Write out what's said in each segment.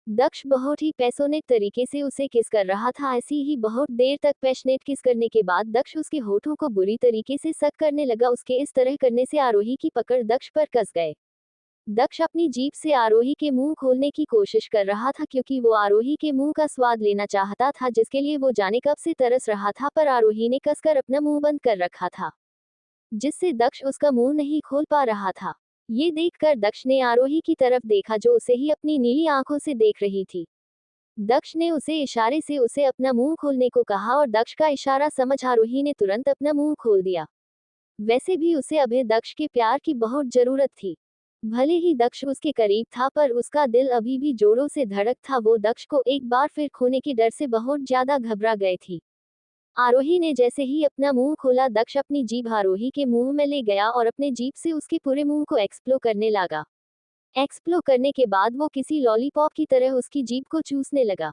दक्ष बहुत ही पैशनेट तरीके से उसे किस कर रहा था। ऐसी ही बहुत देर तक पैशनेट किस करने के बाद दक्ष उसके होठों को बुरी तरीके से सक करने लगा। उसके इस तरह करने से आरोही की पकड़ दक्ष पर कस गए। दक्ष अपनी जीभ से आरोही के मुंह खोलने की कोशिश कर रहा था क्योंकि वो आरोही के मुंह का स्वाद लेना चाहता था, जिसके लिए वो जाने कब से तरस रहा था, पर आरोही ने कसकर अपना मुंह बंद कर रखा था, जिससे दक्ष उसका मुंह नहीं खोल पा रहा था। ये देखकर दक्ष ने आरोही की तरफ देखा जो उसे ही अपनी नीली आंखों से देख रही थी। दक्ष ने उसे इशारे से उसे अपना मुंह खोलने को कहा और दक्ष का इशारा समझ आरोही ने तुरंत अपना मुंह खोल दिया। वैसे भी उसे अभी दक्ष के प्यार की बहुत जरूरत थी। भले ही दक्ष उसके करीब था पर उसका दिल अभी भी जोरों से धड़क था। वो दक्ष को एक बार फिर खोने के डर से बहुत ज्यादा घबरा गई थी। आरोही ने जैसे ही अपना मुंह खोला, दक्ष अपनी जीभ आरोही के मुंह में ले गया और अपने जीभ से उसके पूरे मुंह को एक्सप्लोर करने लगा। एक्सप्लोर करने के बाद वो किसी लॉलीपॉप की तरह उसकी जीभ को चूसने लगा।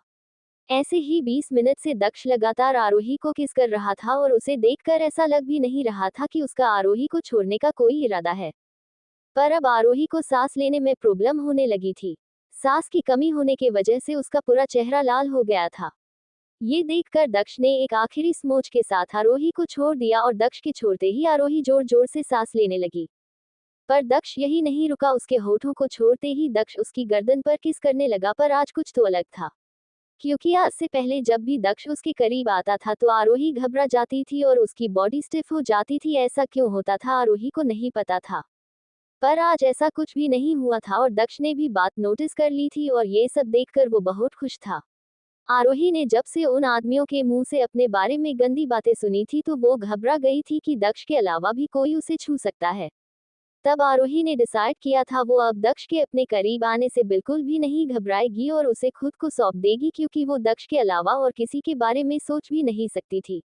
ऐसे ही 20 मिनट से दक्ष लगातार आरोही को किस कर रहा था और उसे देखकर ऐसा लग भी नहीं रहा था कि उसका आरोही को छोड़ने का कोई इरादा है। पर अब आरोही को सांस लेने में प्रॉब्लम होने लगी थी। सांस की कमी होने की वजह से उसका पूरा चेहरा लाल हो गया था। ये देखकर दक्ष ने एक आखिरी स्मोच के साथ आरोही को छोड़ दिया और दक्ष के छोड़ते ही आरोही जोर जोर से सांस लेने लगी। पर दक्ष यही नहीं रुका, उसके होठों को छोड़ते ही दक्ष उसकी गर्दन पर किस करने लगा। पर आज कुछ तो अलग था, क्योंकि आज से पहले जब भी दक्ष उसके करीब आता था तो आरोही घबरा जाती थी और उसकी बॉडी स्टिफ हो जाती थी। ऐसा क्यों होता था आरोही को नहीं पता था, पर आज ऐसा कुछ भी नहीं हुआ था और दक्ष ने भी बात नोटिस कर ली थी और ये सब देखकर वो बहुत खुश था। आरोही ने जब से उन आदमियों के मुंह से अपने बारे में गंदी बातें सुनी थी तो वो घबरा गई थी कि दक्ष के अलावा भी कोई उसे छू सकता है। तब आरोही ने डिसाइड किया था वो अब दक्ष के अपने करीब आने से बिल्कुल भी नहीं घबराएगी और उसे खुद को सौंप देगी, क्योंकि वो दक्ष के अलावा और किसी के बारे में सोच भी नहीं सकती थी।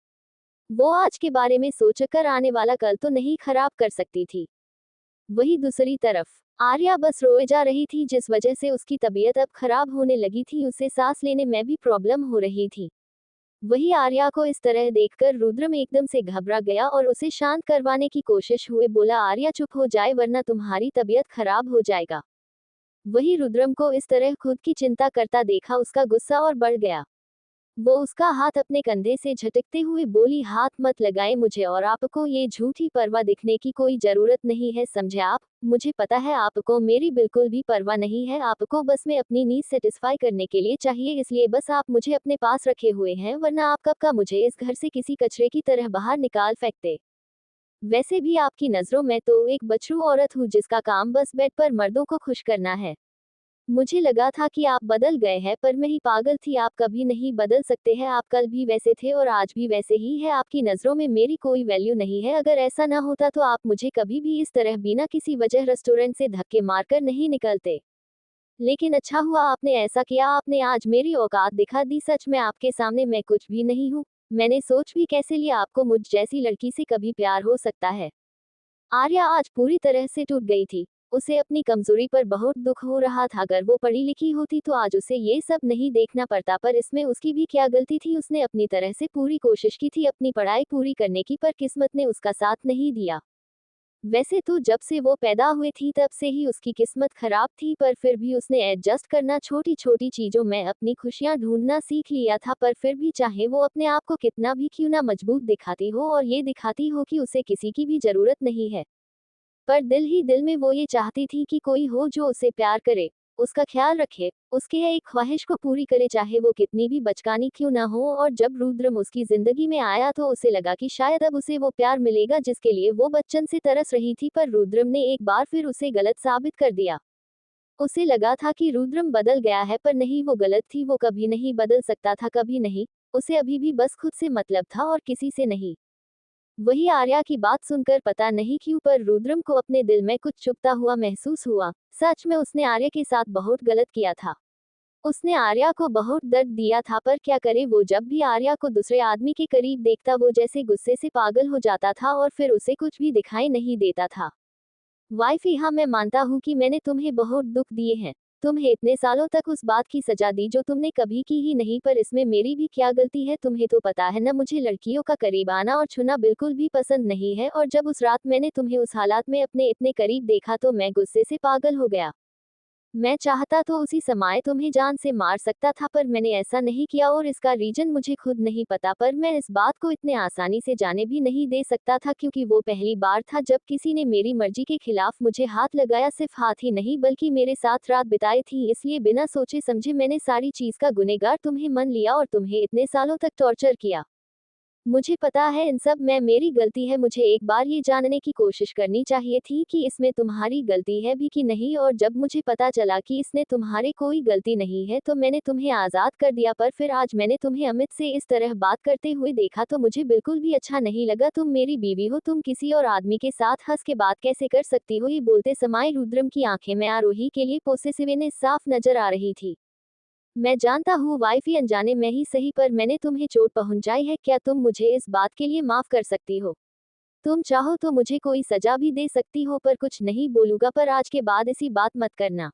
वो आज के बारे में सोचकर आने वाला कल तो नहीं खराब कर सकती थी। वही दूसरी तरफ आर्या बस रोए जा रही थी, जिस वजह से उसकी तबीयत अब खराब होने लगी थी। उसे सांस लेने में भी प्रॉब्लम हो रही थी। वही आर्या को इस तरह देखकर रुद्रम एकदम से घबरा गया और उसे शांत करवाने की कोशिश हुए बोला, आर्या चुप हो जाए वरना तुम्हारी तबीयत खराब हो जाएगा। वही रुद्रम को इस तरह खुद की चिंता करता देखा उसका गुस्सा और बढ़ गया। वो उसका हाथ अपने कंधे से झटकते हुए बोली, हाथ मत लगाए मुझे और आपको ये झूठी परवाह दिखने की कोई जरूरत नहीं है, समझे आप? मुझे पता है आपको मेरी बिल्कुल भी परवाह नहीं है। आपको बस मैं अपनी नीड सेटिस्फाई करने के लिए चाहिए, इसलिए बस आप मुझे अपने पास रखे हुए हैं, वरना आप कब का मुझे इस घर से किसी कचरे की तरह बाहर निकाल फेंकते। वैसे भी आपकी नजरों में तो एक बछड़ू औरत हूँ जिसका काम बस बेड पर मर्दों को खुश करना है। मुझे लगा था कि आप बदल गए हैं, पर मैं ही पागल थी। आप कभी नहीं बदल सकते हैं। आप कल भी वैसे थे और आज भी वैसे ही है। आपकी नज़रों में मेरी कोई वैल्यू नहीं है। अगर ऐसा ना होता तो आप मुझे कभी भी इस तरह बिना किसी वजह रेस्टोरेंट से धक्के मारकर नहीं निकलते। लेकिन अच्छा हुआ आपने ऐसा किया। आपने आज मेरी औकात दिखा दी। सच में आपके सामने मैं कुछ भी नहीं हूँ। मैंने सोच भी कैसे लिया आपको मुझ जैसी लड़की से कभी प्यार हो सकता है। आर्या आज पूरी तरह से टूट गई थी। उसे अपनी कमजोरी पर बहुत दुख हो रहा था। अगर वो पढ़ी लिखी होती तो आज उसे ये सब नहीं देखना पड़ता, पर इसमें उसकी भी क्या गलती थी। उसने अपनी तरह से पूरी कोशिश की थी अपनी पढ़ाई पूरी करने की, पर किस्मत ने उसका साथ नहीं दिया। वैसे तो जब से वो पैदा हुई थी तब से ही उसकी किस्मत खराब थी, पर फिर भी उसने एडजस्ट करना, छोटी छोटी चीजों में अपनी खुशियां ढूंढना सीख लिया था। पर फिर भी चाहे वो अपने आप को कितना भी क्यों ना मजबूत दिखाती हो और ये दिखाती हो कि उसे किसी की भी जरूरत नहीं है, पर दिल ही दिल में वो ये चाहती थी कि कोई हो जो उसे प्यार करे, उसका ख्याल रखे, उसके एक ख्वाहिश को पूरी करे, चाहे वो कितनी भी बचकानी क्यों ना हो। और जब रुद्रम उसकी जिंदगी में आया तो उसे लगा कि शायद अब उसे वो प्यार मिलेगा जिसके लिए वो बच्चन से तरस रही थी, पर रुद्रम ने एक बार फिर उसे गलत साबित कर दिया। उसे लगा था कि रुद्रम बदल गया है, पर नहीं, वो गलत थी। वो कभी नहीं बदल सकता था, कभी नहीं। उसे अभी भी बस खुद से मतलब था और किसी से नहीं। वही आर्या की बात सुनकर पता नहीं क्यों पर रुद्रम को अपने दिल में कुछ चुभता हुआ महसूस हुआ। सच में उसने आर्या के साथ बहुत गलत किया था। उसने आर्या को बहुत दर्द दिया था, पर क्या करे, वो जब भी आर्या को दूसरे आदमी के करीब देखता वो जैसे गुस्से से पागल हो जाता था और फिर उसे कुछ भी दिखाई नहीं देता था। वाइफ, हाँ मैं मानता हूँ कि मैंने तुम्हें बहुत दुख दिए हैं। तुम्हें इतने सालों तक उस बात की सजा दी जो तुमने कभी की ही नहीं, पर इसमें मेरी भी क्या गलती है? तुम्हें तो पता है ना, मुझे लड़कियों का करीब आना और छूना बिल्कुल भी पसंद नहीं है, और जब उस रात मैंने तुम्हें उस हालात में अपने इतने करीब देखा तो मैं गुस्से से पागल हो गया। मैं चाहता तो उसी समय तुम्हें जान से मार सकता था, पर मैंने ऐसा नहीं किया और इसका रीजन मुझे खुद नहीं पता, पर मैं इस बात को इतने आसानी से जाने भी नहीं दे सकता था, क्योंकि वो पहली बार था जब किसी ने मेरी मर्जी के खिलाफ मुझे हाथ लगाया, सिर्फ हाथ ही नहीं बल्कि मेरे साथ रात बिताई थी, इसलिए बिना सोचे समझे मैंने सारी चीज का गुनहगार तुम्हें मान लिया और तुम्हें इतने सालों तक टॉर्चर किया। मुझे पता है इन सब में मेरी गलती है, मुझे एक बार ये जानने की कोशिश करनी चाहिए थी कि इसमें तुम्हारी गलती है भी कि नहीं, और जब मुझे पता चला कि इसमें तुम्हारी कोई गलती नहीं है तो मैंने तुम्हें आज़ाद कर दिया, पर फिर आज मैंने तुम्हें अमित से इस तरह बात करते हुए देखा तो मुझे बिल्कुल भी अच्छा नहीं लगा। तुम मेरी बीवी हो, तुम किसी और आदमी के साथ हंस के बात कैसे कर सकती हो? ये बोलते समय रुद्रम की आंखें में आरोही के लिए पोसेसिवनेस साफ नजर आ रही थी। मैं जानता हूँ वाइफी, अनजाने में ही सही, पर मैंने तुम्हें चोट पहुंचाई है, क्या तुम मुझे इस बात के लिए माफ कर सकती हो? तुम चाहो तो मुझे कोई सजा भी दे सकती हो, पर कुछ नहीं बोलूंगा, पर आज के बाद ऐसी बात मत करना।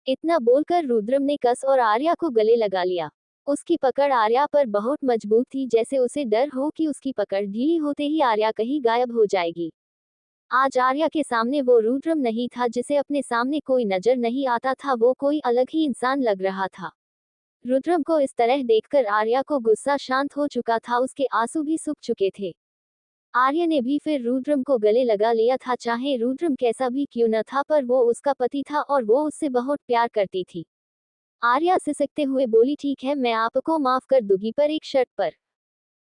इतना बोलकर रुद्रम ने कस और आर्या को गले लगा लिया। उसकी पकड़ आर्या पर बहुत मजबूत थी, जैसे उसे डर हो कि उसकी पकड़ ढीली होते ही आर्या कहीं गायब हो जाएगी। आज आर्या के सामने वो रुद्रम नहीं था जिसे अपने सामने कोई नजर नहीं आता था, वो कोई अलग ही इंसान लग रहा था। रुद्रम को इस तरह देखकर आर्या को गुस्सा शांत हो चुका था, उसके आंसू भी सूख चुके थे। आर्या ने भी फिर रुद्रम को गले लगा लिया था, चाहे रुद्रम कैसा भी क्यों न था, पर वो उसका पति था और वो उससे बहुत प्यार करती थी। आर्या सिसकते हुए बोली, ठीक है, मैं आपको माफ कर दूंगी, पर एक शर्त पर।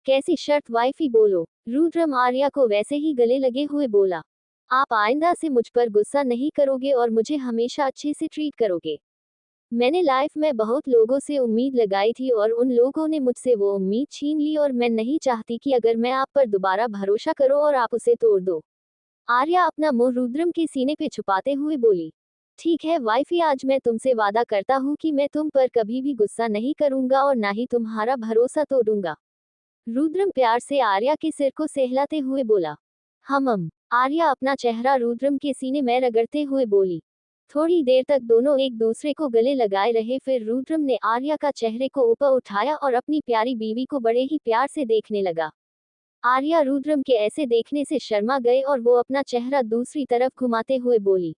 कैसी शर्त वाइफी, बोलो? रुद्रम आर्या को वैसे ही गले लगे हुए बोला। आप आइंदा से मुझ पर गुस्सा नहीं करोगे और मुझे हमेशा अच्छे से ट्रीट करोगे। मैंने लाइफ में बहुत लोगों से उम्मीद लगाई थी और उन लोगों ने मुझसे वो उम्मीद छीन ली, और मैं नहीं चाहती कि अगर मैं आप पर दोबारा भरोसा करो और आप उसे तोड़ दो। आर्या अपना मुंह रुद्रम के सीने पे छुपाते हुए बोली। ठीक है वाइफी, आज मैं तुमसे वादा करता हूँ कि मैं तुम पर कभी भी गुस्सा नहीं करूंगा और ना ही तुम्हारा भरोसा तोड़ूंगा। रुद्रम प्यार से आर्या के सिर को सहलाते हुए बोला। आर्या अपना चेहरा रुद्रम के सीने में रगड़ते हुए बोली। थोड़ी देर तक दोनों एक दूसरे को गले लगाए रहे, फिर रुद्रम ने आर्या का चेहरे को ऊपर उठाया और अपनी प्यारी बीवी को बड़े ही प्यार से देखने लगा। आर्या रुद्रम के ऐसे देखने से शर्मा गए और वो अपना चेहरा दूसरी तरफ घुमाते हुए बोली।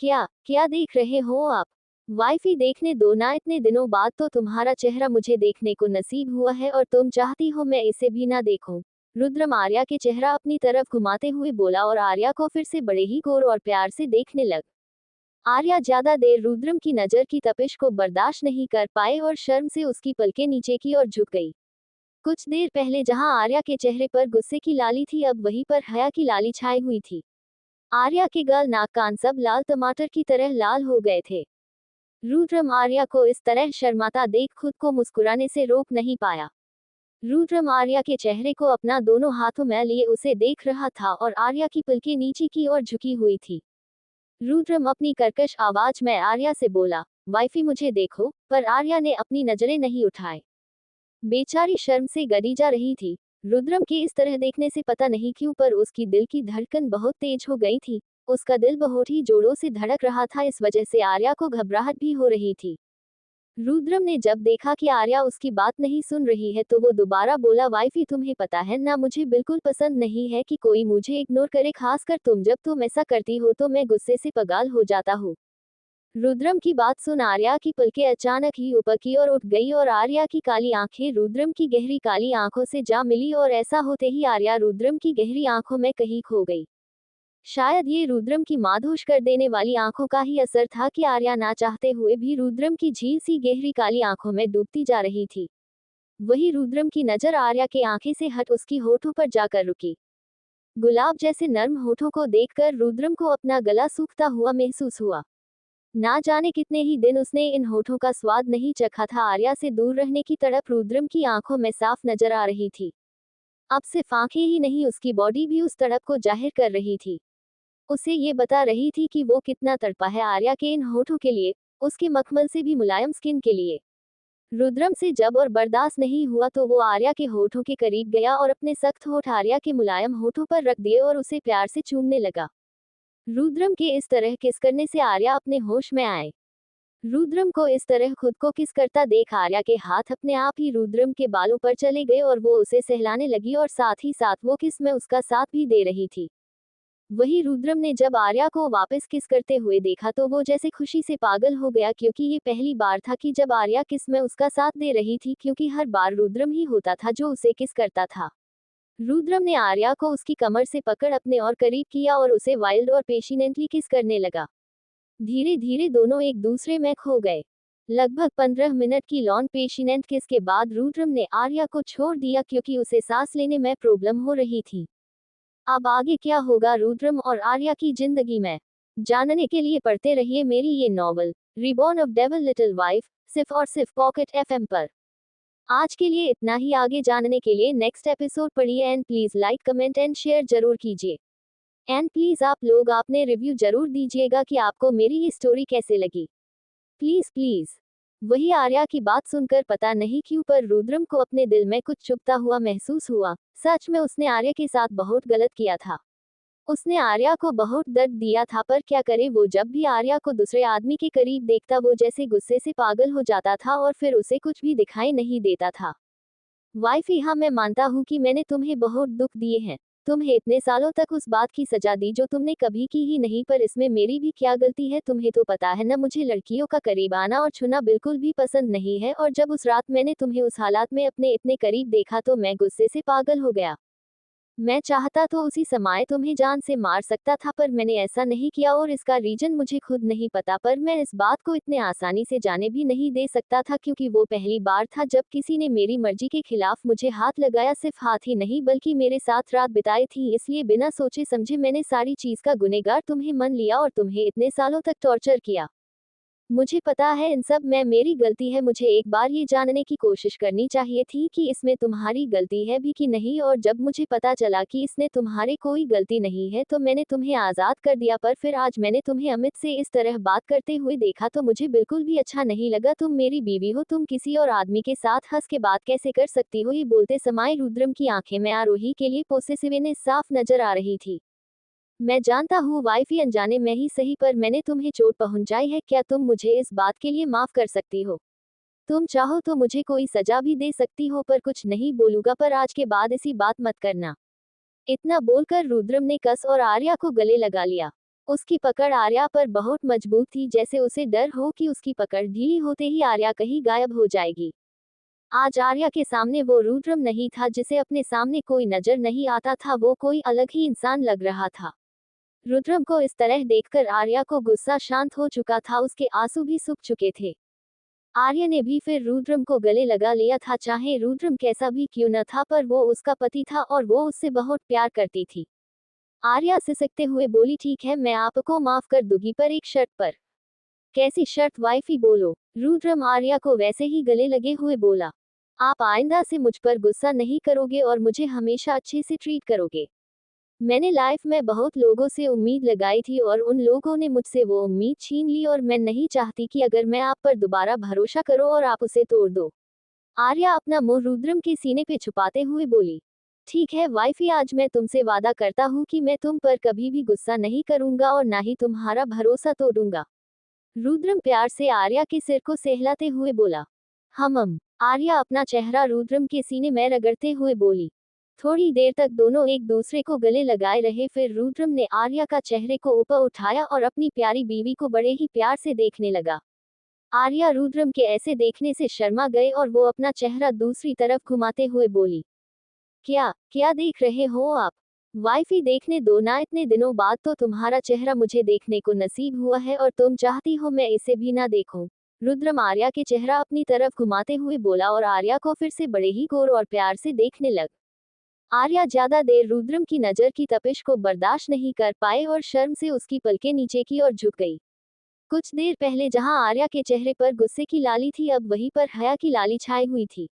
क्या क्या देख रहे हो आप? वाइफी, देखने दो ना, इतने दिनों बाद तो तुम्हारा चेहरा मुझे देखने को नसीब हुआ है और तुम चाहती हो मैं इसे भी ना देखूं। रुद्रम आर्या के चेहरा अपनी तरफ घुमाते हुए बोला और आर्या को फिर से बड़े ही गौर और प्यार से देखने लग। आर्या ज्यादा देर रुद्रम की नजर की तपिश को बर्दाश्त नहीं कर पाए और शर्म से उसकी पलकें नीचे की ओर झुक गई। कुछ देर पहले जहां आर्या के चेहरे पर गुस्से की लाली थी, अब वहीं पर हया की लाली छाई हुई थी। आर्या के गाल, नाक, कान सब लाल टमाटर की तरह लाल हो गए थे। रुद्रम आर्या को इस तरह शर्माता देख खुद को मुस्कुराने से रोक नहीं पाया। रुद्रम आर्या के चेहरे को अपना दोनों हाथों में लिए उसे देख रहा था और आर्या की पलकें नीचे की ओर झुकी हुई थी। रुद्रम अपनी कर्कश आवाज में आर्या से बोला, वाइफी मुझे देखो, पर आर्या ने अपनी नजरें नहीं उठाए। बेचारी शर्म से गड़ी जा रही थी। रुद्रम के इस तरह देखने से पता नहीं क्यों पर उसकी दिल की धड़कन बहुत तेज हो गई थी। उसका दिल बहुत ही जोरों से धड़क रहा था, इस वजह से आर्या को घबराहट भी हो रही थी। रुद्रम ने जब देखा कि आर्या उसकी बात नहीं सुन रही है तो वो दोबारा बोला, वाइफी तुम्हें पता है ना, मुझे बिल्कुल पसंद नहीं है कि कोई मुझे इग्नोर करे, खासकर तुम। जब तुम ऐसा करती हो तो मैं गुस्से से पागल हो जाता हूँ। रुद्रम की बात सुन आर्या की पलकें अचानक ही ऊपर की ओर उठ गई और आर्या की काली आंखें रुद्रम की गहरी काली आंखों से जा मिली, और ऐसा होते ही आर्या रुद्रम की गहरी आंखों में कहीं खो गई। शायद ये रुद्रम की माधोश कर देने वाली आंखों का ही असर था कि आर्या ना चाहते हुए भी रुद्रम की झील सी गहरी काली आंखों में डूबती जा रही थी। वही रुद्रम की नजर आर्या के आंखें से हट उसकी होठों पर जाकर रुकी। गुलाब जैसे नर्म होठों को देखकर रुद्रम को अपना गला सूखता हुआ महसूस हुआ। ना जाने कितने ही दिन उसने इन होठों का स्वाद नहीं चखा था। आर्या से दूर रहने की तड़प रुद्रम की आंखों में साफ नजर आ रही थी। अब सिर्फ आंखें ही नहीं, उसकी बॉडी भी उस तड़प को जाहिर कर रही थी। उसे ये बता रही थी कि वो कितना तड़पा है आर्या के इन होठों के लिए, उसके मखमल से भी मुलायम स्किन के लिए। रुद्रम से जब और बर्दाश्त नहीं हुआ तो वो आर्या के होठों के करीब गया और अपने सख्त होठ आर्या के मुलायम होठों पर रख दिए और उसे प्यार से चूमने लगा। रुद्रम के इस तरह किस करने से आर्या अपने होश में आए। रुद्रम को इस तरह खुद को किस करता देख आर्या के हाथ अपने आप ही रुद्रम के बालों पर चले गए और वो उसे सहलाने लगी और साथ ही साथ वो किस में उसका साथ भी दे रही थी। वही रुद्रम ने जब आर्या को वापस किस करते हुए देखा तो वो जैसे खुशी से पागल हो गया, क्योंकि ये पहली बार था कि जब आर्या किस में उसका साथ दे रही थी, क्योंकि हर बार रुद्रम ही होता था जो उसे किस करता था। रुद्रम ने आर्या को उसकी कमर से पकड़ अपने और करीब किया और उसे वाइल्ड और पेशेंटली किस करने लगा। धीरे धीरे दोनों एक दूसरे में खो गए। लगभग 15 मिनट की लॉन्ग पेशेंट किस के बाद रुद्रम ने आर्या को छोड़ दिया, क्योंकि उसे सांस लेने में प्रॉब्लम हो रही थी। अब आगे क्या होगा रुद्रम और आर्या की जिंदगी में, जानने के लिए पढ़ते रहिए मेरी ये novel reborn of devil little wife, सिर्फ और सिर्फ पॉकेट एफएम पर। आज के लिए इतना ही। आगे जानने के लिए नेक्स्ट एपिसोड पढ़िए and please like comment and share जरूर कीजिए। एंड प्लीज आप लोग आपने रिव्यू जरूर दीजिएगा कि आपको मेरी ये स्टोरी कैसे लगी। Please please. वही आर्या की बात सुनकर पता नहीं क्यों पर रुद्रम को अपने दिल में कुछ चुभता हुआ महसूस हुआ। सच में उसने आर्या के साथ बहुत गलत किया था। उसने आर्या को बहुत दर्द दिया था, पर क्या करे, वो जब भी आर्या को दूसरे आदमी के करीब देखता वो जैसे गुस्से से पागल हो जाता था और फिर उसे कुछ भी दिखाई नहीं देता था। वाइफी, हाँ मैं मानता हूँ कि मैंने तुम्हें बहुत दुख दिए हैं। तुम्हें इतने सालों तक उस बात की सजा दी जो तुमने कभी की ही नहीं, पर इसमें मेरी भी क्या गलती है? तुम्हें तो पता है ना, मुझे लड़कियों का करीब आना और छूना बिल्कुल भी पसंद नहीं है, और जब उस रात मैंने तुम्हें उस हालात में अपने इतने करीब देखा तो मैं गुस्से से पागल हो गया। मैं चाहता तो उसी समय तुम्हें जान से मार सकता था, पर मैंने ऐसा नहीं किया और इसका रीजन मुझे खुद नहीं पता, पर मैं इस बात को इतने आसानी से जाने भी नहीं दे सकता था, क्योंकि वो पहली बार था जब किसी ने मेरी मर्जी के खिलाफ मुझे हाथ लगाया। सिर्फ हाथ ही नहीं बल्कि मेरे साथ रात बिताई थी, इसलिए बिना सोचे समझे मैंने सारी चीज का गुनहगार तुम्हें मान लिया और तुम्हें इतने सालों तक टॉर्चर किया। मुझे पता है इन सब में मेरी गलती है। मुझे एक बार ये जानने की कोशिश करनी चाहिए थी कि इसमें तुम्हारी गलती है भी कि नहीं, और जब मुझे पता चला कि इसने तुम्हारे कोई गलती नहीं है तो मैंने तुम्हें आज़ाद कर दिया। पर फिर आज मैंने तुम्हें अमित से इस तरह बात करते हुए देखा तो मुझे बिल्कुल भी अच्छा नहीं लगा। तुम मेरी बीवी हो, तुम किसी और आदमी के साथ हंस के बात कैसे कर सकती हो? ये बोलते समय रुद्रम की आंखें में आरोही के लिए पोसेसिवनेस साफ नजर आ रही थी। मैं जानता हूँ वाइफी, अनजाने में ही सही, पर मैंने तुम्हें चोट पहुंचाई है। क्या तुम मुझे इस बात के लिए माफ कर सकती हो? तुम चाहो तो मुझे कोई सजा भी दे सकती हो, पर कुछ नहीं बोलूंगा, पर आज के बाद ऐसी बात मत करना। इतना बोलकर रुद्रम ने कस और आर्या को गले लगा लिया। उसकी पकड़ आर्या पर बहुत मजबूत थी, जैसे उसे डर हो कि उसकी पकड़ ढीली होते ही आर्या कहीं गायब हो जाएगी। आज आर्या के सामने वो रुद्रम नहीं था जिसे अपने सामने कोई नजर नहीं आता था, वो कोई अलग ही इंसान लग रहा था। रुद्रम को इस तरह देखकर आर्या को गुस्सा शांत हो चुका था, उसके आंसू भी सूख चुके थे। आर्या ने भी फिर रुद्रम को गले लगा लिया था, चाहे रुद्रम कैसा भी क्यों न था, पर वो उसका पति था और वो उससे बहुत प्यार करती थी। आर्या सिसकते हुए बोली, ठीक है मैं आपको माफ कर दूंगी, पर एक शर्त पर। कैसी शर्त वाइफी, बोलो? रुद्रम आर्या को वैसे ही गले लगे हुए बोला, आप आइंदा से मुझ पर गुस्सा नहीं करोगे और मुझे हमेशा अच्छे से ट्रीट करोगे। मैंने लाइफ में बहुत लोगों से उम्मीद लगाई थी और उन लोगों ने मुझसे वो उम्मीद छीन ली, और मैं नहीं चाहती कि अगर मैं आप पर दोबारा भरोसा करो और आप उसे तोड़ दो। आर्या अपना मुंह रुद्रम के सीने पे छुपाते हुए बोली, ठीक है वाइफी, आज मैं तुमसे वादा करता हूँ कि मैं तुम पर कभी भी गुस्सा नहीं करूंगा और ना ही तुम्हारा भरोसा तोड़ूंगा। रुद्रम प्यार से आर्या के सिर को सहलाते हुए बोला, आर्या अपना चेहरा रुद्रम के सीने में रगड़ते हुए बोली। थोड़ी देर तक दोनों एक दूसरे को गले लगाए रहे, फिर रुद्रम ने आर्या का चेहरे को ऊपर उठाया और अपनी प्यारी बीवी को बड़े ही प्यार से देखने लगा। आर्या रुद्रम के ऐसे देखने से शर्मा गए और वो अपना चेहरा दूसरी तरफ घुमाते हुए बोली, क्या क्या देख रहे हो आप? वाइफी, देखने दो ना, इतने दिनों बाद तो तुम्हारा चेहरा मुझे देखने को नसीब हुआ है और तुम चाहती हो मैं इसे भी ना देखूं। रुद्रम आर्या के चेहरा अपनी तरफ घुमाते हुए बोला और आर्या को फिर से बड़े ही गौर और प्यार से देखने लग। आर्या ज्यादा देर रुद्रम की नजर की तपिश को बर्दाश्त नहीं कर पाए और शर्म से उसकी पलकें नीचे की ओर झुक गई। कुछ देर पहले जहां आर्या के चेहरे पर गुस्से की लाली थी, अब वहीं पर हया की लाली छाई हुई थी।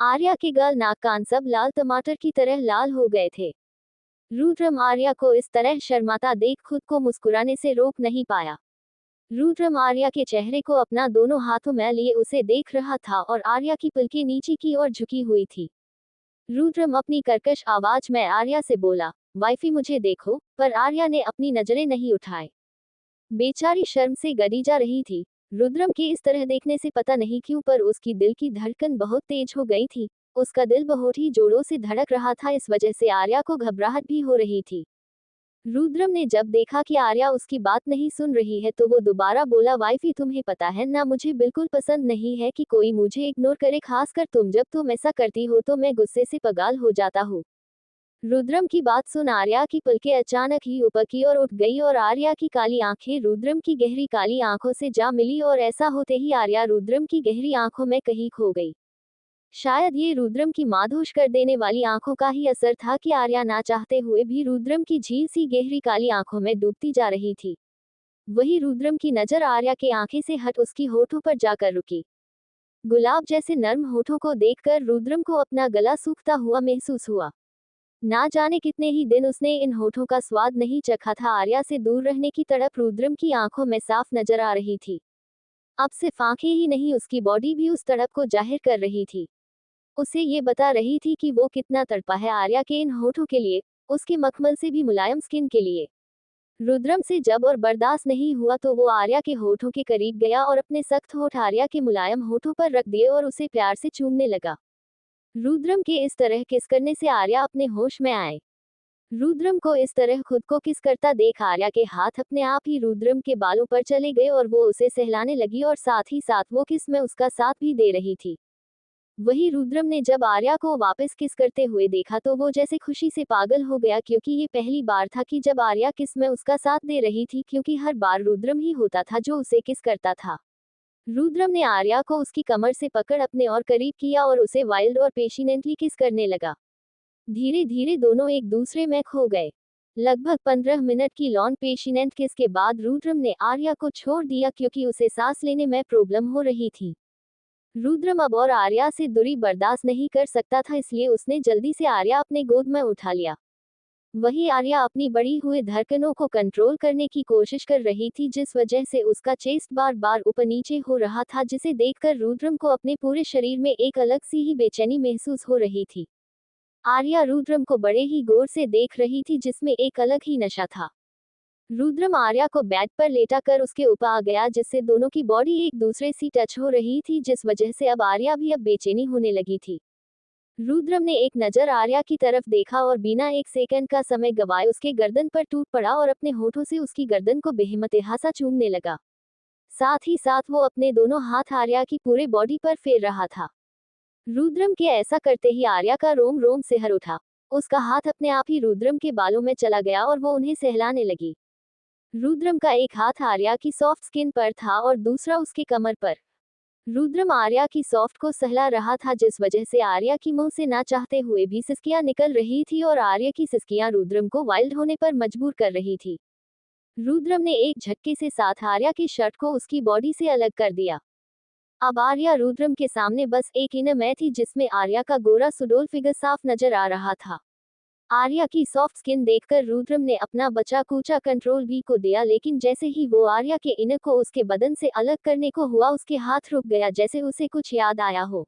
आर्या के गाल, नाक, कान सब लाल टमाटर की तरह लाल हो गए थे। रुद्रम आर्या को इस तरह शर्माता देख खुद को मुस्कुराने से रोक नहीं पाया। रुद्रम आर्या के चेहरे को अपना दोनों हाथों में लिए उसे देख रहा था और आर्या की पलकें नीचे की ओर झुकी हुई थी। रुद्रम अपनी कर्कश आवाज में आर्या से बोला, वाइफी मुझे देखो, पर आर्या ने अपनी नजरें नहीं उठाए। बेचारी शर्म से गड़ी जा रही थी। रुद्रम के इस तरह देखने से पता नहीं क्यों पर उसकी दिल की धड़कन बहुत तेज हो गई थी। उसका दिल बहुत ही जोरों से धड़क रहा था, इस वजह से आर्या को घबराहट भी हो रही थी। रुद्रम ने जब देखा कि आर्या उसकी बात नहीं सुन रही है तो वो दोबारा बोला, वाइफी तुम्हें पता है ना, मुझे बिल्कुल पसंद नहीं है कि कोई मुझे इग्नोर करे, खासकर तुम, जब तुम ऐसा करती हो तो मैं गुस्से से पागल हो जाता हूँ। रुद्रम की बात सुन आर्या की पलकें अचानक ही ऊपर की ओर उठ गई और आर्या की काली आंखें रुद्रम की गहरी काली आंखों से जा मिली और ऐसा होते ही आर्या रुद्रम की गहरी आंखों में कहीं खो गई। शायद ये रुद्रम की माधोश कर देने वाली आंखों का ही असर था कि आर्या ना चाहते हुए भी रुद्रम की झील सी गहरी काली आंखों में डूबती जा रही थी। वही रुद्रम की नजर आर्या के आंखें से हट उसकी होठों पर जाकर रुकी। गुलाब जैसे नर्म होठों को देखकर रुद्रम को अपना गला सूखता हुआ महसूस हुआ। ना जाने कितने ही दिन उसने इन होठों का स्वाद नहीं चखा था। आर्या से दूर रहने की तड़प रुद्रम की आंखों में साफ नजर आ रही थी। अब सिर्फ आंखें ही नहीं, उसकी बॉडी भी उस तड़प को जाहिर कर रही थी। उसे ये बता रही थी कि वो कितना तड़पा है आर्या के इन होठों के लिए, उसके मखमल से भी मुलायम स्किन के लिए। रुद्रम से जब और बर्दाश्त नहीं हुआ तो वो आर्या के होठों के करीब गया और अपने सख्त होठ आर्या के मुलायम होठों पर रख दिए और उसे प्यार से चूमने लगा। रुद्रम के इस तरह किस करने से आर्या अपने होश में आए। रुद्रम को इस तरह खुद को किस करता देख आर्या के हाथ अपने आप ही रुद्रम के बालों पर चले गए और वो उसे सहलाने लगी और साथ ही साथ वो किस में उसका साथ भी दे रही थी। वही रुद्रम ने जब आर्या को वापस किस करते हुए देखा तो वो जैसे खुशी से पागल हो गया, क्योंकि ये पहली बार था कि जब आर्या किस में उसका साथ दे रही थी, क्योंकि हर बार रुद्रम ही होता था जो उसे किस करता था। रुद्रम ने आर्या को उसकी कमर से पकड़ अपने और करीब किया और उसे वाइल्ड और पेशेंटली किस करने लगा। धीरे धीरे दोनों एक दूसरे में खो गए। लगभग 15 मिनट की लॉन्ग पेशेंट किस के बाद रुद्रम ने आर्या को छोड़ दिया, क्योंकि उसे सांस लेने में प्रॉब्लम हो रही थी। रुद्रम अब और आर्या से दूरी बर्दाश्त नहीं कर सकता था, इसलिए उसने जल्दी से आर्या अपने गोद में उठा लिया। वही आर्या अपनी बढ़ी हुई धड़कनों को कंट्रोल करने की कोशिश कर रही थी, जिस वजह से उसका चेस्ट बार बार ऊपर नीचे हो रहा था, जिसे देखकर रुद्रम को अपने पूरे शरीर में एक अलग सी ही बेचैनी महसूस हो रही थी। आर्या रुद्रम को बड़े ही गौर से देख रही थी, जिसमें एक अलग ही नशा था। रुद्रम आर्या को बेड पर लेटा कर उसके ऊपर आ गया, जिससे दोनों की बॉडी एक दूसरे से टच हो रही थी, जिस वजह से अब आर्या भी अब बेचैनी होने लगी थी। रुद्रम ने एक नजर आर्या की तरफ देखा और बिना एक सेकंड का समय गवाए उसके गर्दन पर टूट पड़ा और अपने होठों से उसकी गर्दन को बेहमतेहासा चूमने लगा। साथ ही साथ वो अपने दोनों हाथ आर्या की पूरे बॉडी पर फेर रहा था। रुद्रम के ऐसा करते ही आर्या का रोम रोम सिहर उठा। उसका हाथ अपने आप ही रुद्रम के बालों में चला गया और वो उन्हें सहलाने लगी। रुद्रम का एक हाथ आर्या की सॉफ्ट स्किन पर था और दूसरा उसके कमर पर। रुद्रम आर्या की सॉफ्ट को सहला रहा था, जिस वजह से आर्या की मुंह से ना चाहते हुए भी सिसकियां निकल रही थी और आर्या की सिसकियां रुद्रम को वाइल्ड होने पर मजबूर कर रही थी। रुद्रम ने एक झटके से साथ आर्या की शर्ट को उसकी बॉडी से अलग कर दिया। अब आर्या रुद्रम के सामने बस एक इनर में थी, जिसमें आर्या का गोरा सुडोल फिगर साफ नजर आ रहा था। आर्या की सॉफ्ट स्किन देखकर रुद्रम ने अपना बचा कूचा कंट्रोल भी को दिया, लेकिन जैसे ही वो आर्या के इनर को उसके बदन से अलग करने को हुआ, उसके हाथ रुक गया, जैसे उसे कुछ याद आया हो।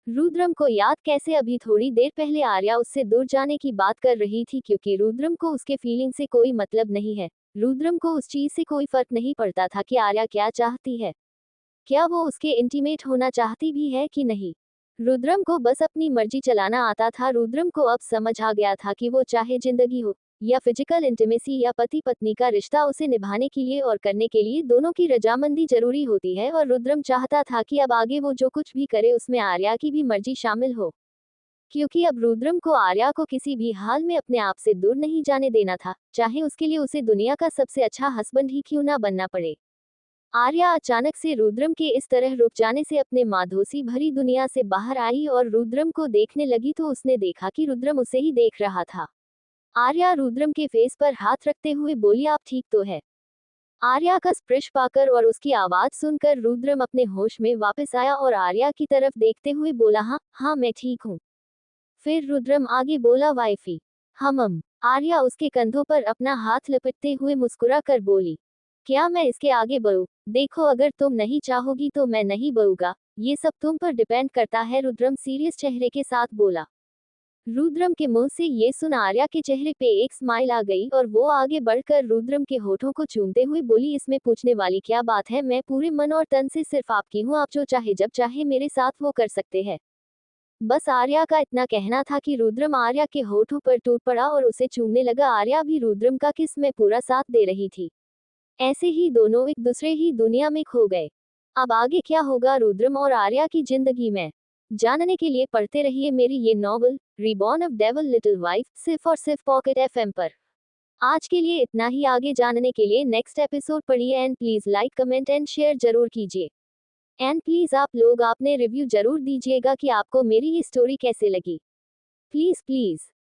रुद्रम को याद कैसे? अभी थोड़ी देर पहले आर्या उससे दूर जाने की बात कर रही थी, क्योंकि रुद्रम को उसके फीलिंग से कोई मतलब नहीं है। रुद्रम को उस चीज से कोई फर्क नहीं पड़ता था कि आर्या क्या चाहती है, क्या वो उसके इंटीमेट होना चाहती भी है कि नहीं। रुद्रम को बस अपनी मर्जी चलाना आता था। रुद्रम को अब समझ आ गया था कि वो चाहे जिंदगी हो या फिजिकल इंटीमेसी या पति पत्नी का रिश्ता, उसे निभाने के लिए और करने के लिए दोनों की रजामंदी जरूरी होती है। और रुद्रम चाहता था कि अब आगे वो जो कुछ भी करे उसमें आर्या की भी मर्जी शामिल हो, क्योंकि अब रुद्रम को आर्या को किसी भी हाल में अपने आप से दूर नहीं जाने देना था, चाहे उसके लिए उसे दुनिया का सबसे अच्छा हस्बैंड ही क्यों ना बनना पड़े। आर्या अचानक से रुद्रम के इस तरह रुक जाने से अपने माधोसी भरी दुनिया से बाहर आई और रुद्रम को देखने लगी तो उसने देखा कि रुद्रम उसे ही देख रहा था। आर्या रुद्रम के फेस पर हाथ रखते हुए बोली, आप ठीक तो है? आर्या का स्पर्श पाकर और उसकी आवाज सुनकर रुद्रम अपने होश में वापस आया और आर्या की तरफ देखते हुए बोला, हाँ हाँ मैं ठीक हूँ। फिर रुद्रम आगे बोला, वाइफी हम। आर्या उसके कंधों पर अपना हाथ लपेटते हुए मुस्कुरा कर बोली, क्या मैं इसके आगे बढ़ूं? देखो, अगर तुम नहीं चाहोगी तो मैं नहीं बढ़ूंगा, ये सब तुम पर डिपेंड करता है, रुद्रम सीरियस चेहरे के साथ बोला। रुद्रम के मुंह से ये सुन आर्या के चेहरे पे एक स्माइल आ गई और वो आगे बढ़कर रुद्रम के होठों को चूमते हुए बोली, इसमें पूछने वाली क्या बात है, मैं पूरे मन और तन से सिर्फ आपकी हूँ, आप जो चाहे जब चाहे मेरे साथ वो कर सकते हैं। बस आर्या का इतना कहना था कि रुद्रम आर्या के होठों पर टूट पड़ा और उसे चूमने लगा। आर्या भी रुद्रम का किस में पूरा साथ दे रही थी। ऐसे ही दोनों एक दूसरे ही दुनिया में खो गए। अब आगे क्या होगा रुद्रम और आर्या की जिंदगी में, जानने के लिए पढ़ते रहिए मेरी ये novel reborn of devil little wife, सिर्फ और सिर्फ पॉकेट एफएम पर। आज के लिए इतना ही। आगे जानने के लिए नेक्स्ट एपिसोड पढ़िए and please like comment and share जरूर कीजिए। एंड प्लीज आप लोग आपने रिव्यू जरूर दीजिएगा कि आपको मेरी ये स्टोरी कैसे लगी। Please please.